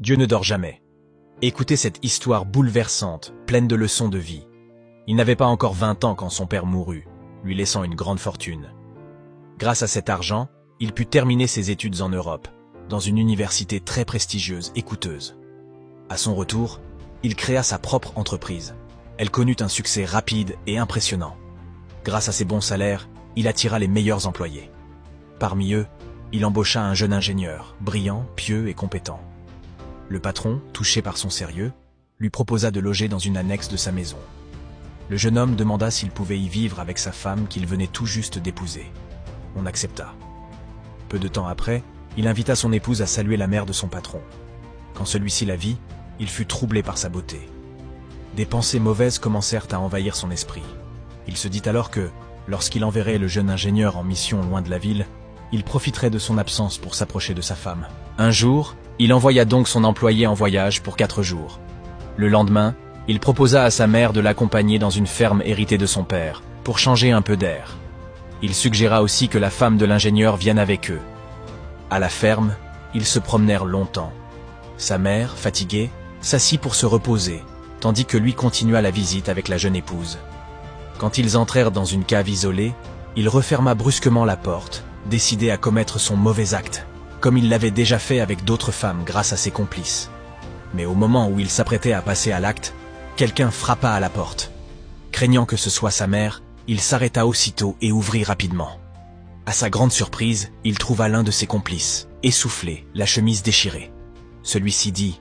Dieu ne dort jamais. Écoutez cette histoire bouleversante, pleine de leçons de vie. Il n'avait pas encore 20 ans quand son père mourut, lui laissant une grande fortune. Grâce à cet argent, il put terminer ses études en Europe, dans une université très prestigieuse et coûteuse. À son retour, il créa sa propre entreprise. Elle connut un succès rapide et impressionnant. Grâce à ses bons salaires, il attira les meilleurs employés. Parmi eux, il embaucha un jeune ingénieur, brillant, pieux et compétent. Le patron, touché par son sérieux, lui proposa de loger dans une annexe de sa maison. Le jeune homme demanda s'il pouvait y vivre avec sa femme qu'il venait tout juste d'épouser. On accepta. Peu de temps après, il invita son épouse à saluer la mère de son patron. Quand celui-ci la vit, il fut troublé par sa beauté. Des pensées mauvaises commencèrent à envahir son esprit. Il se dit alors que, lorsqu'il enverrait le jeune ingénieur en mission loin de la ville, il profiterait de son absence pour s'approcher de sa femme. Un jour, il envoya donc son employé en voyage pour 4 jours. Le lendemain, il proposa à sa mère de l'accompagner dans une ferme héritée de son père, pour changer un peu d'air. Il suggéra aussi que la femme de l'ingénieur vienne avec eux. À la ferme, ils se promenèrent longtemps. Sa mère, fatiguée, s'assit pour se reposer, tandis que lui continua la visite avec la jeune épouse. Quand ils entrèrent dans une cave isolée, il referma brusquement la porte, décidé à commettre son mauvais acte, comme il l'avait déjà fait avec d'autres femmes grâce à ses complices. Mais au moment où il s'apprêtait à passer à l'acte, quelqu'un frappa à la porte. Craignant que ce soit sa mère, il s'arrêta aussitôt et ouvrit rapidement. À sa grande surprise, il trouva l'un de ses complices, essoufflé, la chemise déchirée. Celui-ci dit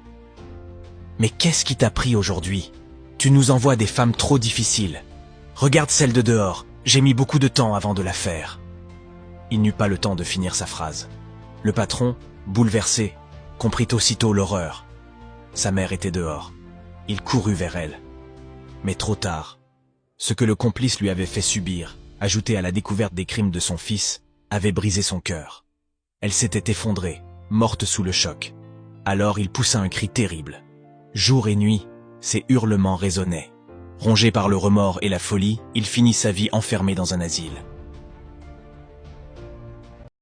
« Mais qu'est-ce qui t'a pris aujourd'hui? Tu nous envoies des femmes trop difficiles. Regarde celle de dehors, j'ai mis beaucoup de temps avant de la faire. » Il n'eut pas le temps de finir sa phrase. Le patron, bouleversé, comprit aussitôt l'horreur. Sa mère était dehors. Il courut vers elle. Mais trop tard. Ce que le complice lui avait fait subir, ajouté à la découverte des crimes de son fils, avait brisé son cœur. Elle s'était effondrée, morte sous le choc. Alors il poussa un cri terrible. Jour et nuit, ses hurlements résonnaient. Rongé par le remords et la folie, il finit sa vie enfermé dans un asile.